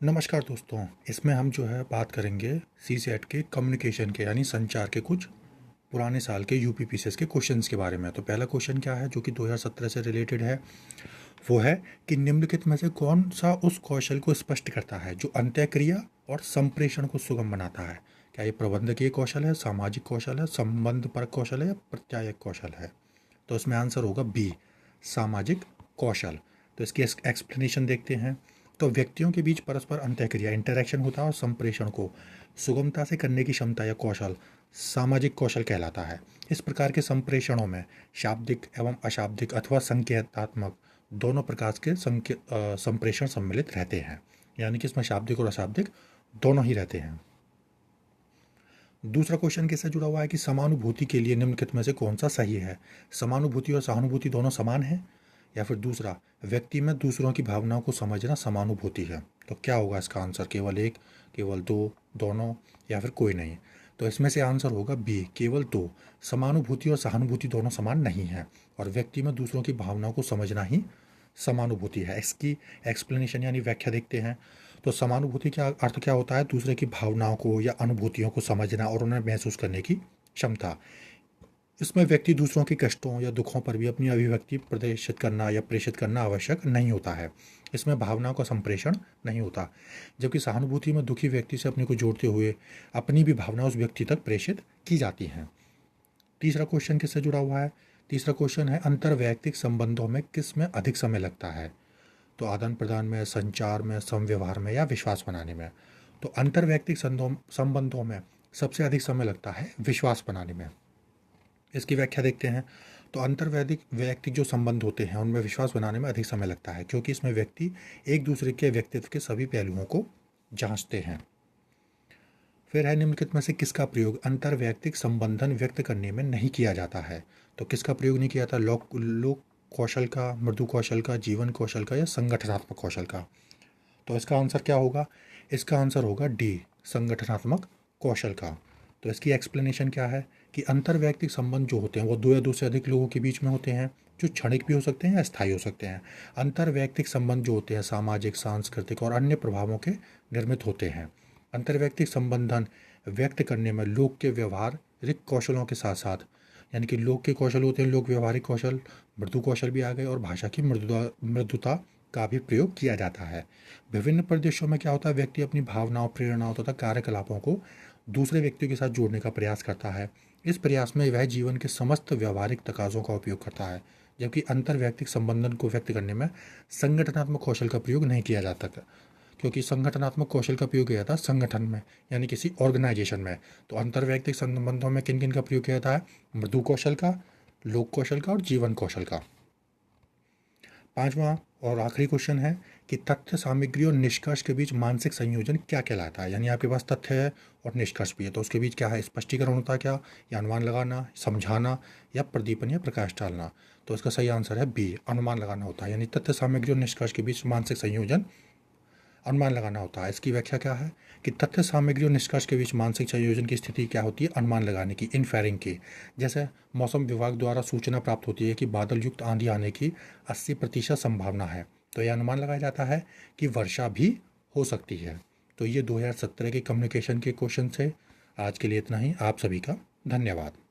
नमस्कार दोस्तों, इसमें हम जो है बात करेंगे सीसेट के कम्युनिकेशन के यानी संचार के कुछ पुराने साल के यूपीपीसीएस के क्वेश्चंस के बारे में। तो पहला क्वेश्चन क्या है जो कि 2017 से रिलेटेड है, वो है कि निम्नलिखित में से कौन सा उस कौशल को स्पष्ट करता है जो अंतःक्रिया और संप्रेषण को सुगम बनाता है। क्या ये प्रबंधकीय कौशल है, सामाजिक कौशल है, संबंध परक कौशल है या प्रत्यायक कौशल है। तो इसमें आंसर होगा बी, सामाजिक कौशल। तो इसकी एक्सप्लेनेशन देखते हैं। तो व्यक्तियों के बीच परस्पर अंतःक्रिया इंटरेक्शन होता है और संप्रेषण को सुगमता से करने की क्षमता या कौशल सामाजिक कौशल कहलाता है। इस प्रकार के संप्रेषणों में शाब्दिक एवं अशाब्दिक अथवा संकेतात्मक दोनों प्रकार के संप्रेषण सम्मिलित रहते हैं, यानी कि इसमें शाब्दिक और अशाब्दिक दोनों ही रहते हैं। दूसरा क्वेश्चन किससे जुड़ा हुआ है कि समानुभूति के लिए निम्नलिखित में से कौन सा सही है। समानुभूति और सहानुभूति दोनों समान है, या फिर दूसरा व्यक्ति में दूसरों की भावनाओं को समझना समानुभूति है। तो क्या होगा इसका आंसर, केवल एक, केवल दो, दोनों या फिर कोई नहीं। तो इसमें से आंसर होगा बी, केवल दो। समानुभूति और सहानुभूति दोनों समान नहीं है और व्यक्ति में दूसरों की भावनाओं को समझना ही समानुभूति है। इसकी एक्सप्लेनेशन यानी व्याख्या देखते हैं। तो समानुभूति का अर्थ क्या होता है, दूसरे की भावनाओं को या अनुभूतियों को समझना और उन्हें महसूस करने की क्षमता। इसमें व्यक्ति दूसरों के कष्टों या दुखों पर भी अपनी अभिव्यक्ति प्रदर्शित करना या प्रेषित करना आवश्यक नहीं होता है। इसमें भावनाओं का संप्रेषण नहीं होता। जबकि सहानुभूति में दुखी व्यक्ति से अपने को जोड़ते हुए अपनी भी भावना उस व्यक्ति तक प्रेषित की जाती हैं। तीसरा क्वेश्चन किससे जुड़ा हुआ है। तीसरा क्वेश्चन है अंतर्वैयक्तिक संबंधों में किस में अधिक समय लगता है। तो आदान प्रदान में, संचार में, समव्यवहार में या विश्वास बनाने में। तो अंतर्वैयक्तिक संबंधों में सबसे अधिक समय लगता है विश्वास बनाने में। इसकी व्याख्या देखते हैं। तो वैयक्तिक जो संबंध होते हैं उनमें विश्वास बनाने में अधिक समय लगता है, क्योंकि इसमें व्यक्ति एक दूसरे के व्यक्तित्व के सभी पहलुओं को जांचते हैं। फिर है निम्नलिखित में से किसका प्रयोग अंतर्वैयक्तिक संबंधन व्यक्त करने में नहीं किया जाता है। तो किसका प्रयोग नहीं किया था, लोक कौशल का, मृदु कौशल का, जीवन कौशल का या संगठनात्मक कौशल का। तो इसका आंसर क्या होगा, इसका आंसर होगा डी, संगठनात्मक कौशल का। तो इसकी एक्सप्लेनेशन क्या है कि अंतर्वैयक्तिक संबंध जो होते हैं वो दो या दो से अधिक लोगों के बीच में होते हैं, जो क्षणिक भी हो सकते हैं या स्थायी हो सकते हैं। अंतर्वैयक्तिक संबंध जो होते हैं सामाजिक, सांस्कृतिक और अन्य प्रभावों के निर्मित होते हैं। अंतर्वैयक्तिक संबंधन व्यक्त करने में लोग के व्यवहारिक कौशलों के साथ साथ, यानी कि लोग के कौशल होते हैं, लोग व्यवहारिक कौशल, मृदु कौशल भी आ गए, और भाषा की मृदुता का भी प्रयोग किया जाता है। विभिन्न प्रदेशों में क्या होता है, व्यक्ति अपनी भावनाओं, प्रेरणाओं तथा कार्यकलापों को दूसरे व्यक्तियों के साथ जोड़ने का प्रयास करता है। इस प्रयास में वह जीवन के समस्त व्यवहारिक तकाजों का उपयोग करता है, जबकि अंतर्वैयक्तिक संबंधन को व्यक्त करने में संगठनात्मक कौशल का प्रयोग नहीं किया जाता, क्योंकि संगठनात्मक कौशल का प्रयोग किया जाता है संगठन में, यानी किसी ऑर्गेनाइजेशन में। तो अंतर्वैयक्तिक संबंधों में किन किन का प्रयोग किया जाता है, मृदु कौशल का, लोक कौशल का और जीवन कौशल का। पांचवा और आखिरी क्वेश्चन है कि तथ्य, सामग्री और निष्कर्ष के बीच मानसिक संयोजन क्या कहलाता है। यानी आपके पास तथ्य है और निष्कर्ष भी है, तो उसके बीच क्या है, स्पष्टीकरण होता है क्या, या अनुमान लगाना, समझाना या प्रदीपन या प्रकाश डालना। तो इसका सही आंसर है बी, अनुमान लगाना होता है। यानी तथ्य, सामग्री और निष्कर्ष के बीच मानसिक संयोजन अनुमान लगाना होता है। इसकी व्याख्या क्या है कि तथ्य, सामग्री और निष्कर्ष के बीच मानसिक संयोजन की स्थिति क्या होती है, अनुमान लगाने की, इनफेरिंग की। जैसे मौसम विभाग द्वारा सूचना प्राप्त होती है कि बादल युक्त आंधी आने की 80% संभावना है, तो यह अनुमान लगाया जाता है कि वर्षा भी हो सकती है। तो ये 2017 के कम्युनिकेशन के क्वेश्चन थे। आज के लिए इतना ही। आप सभी का धन्यवाद।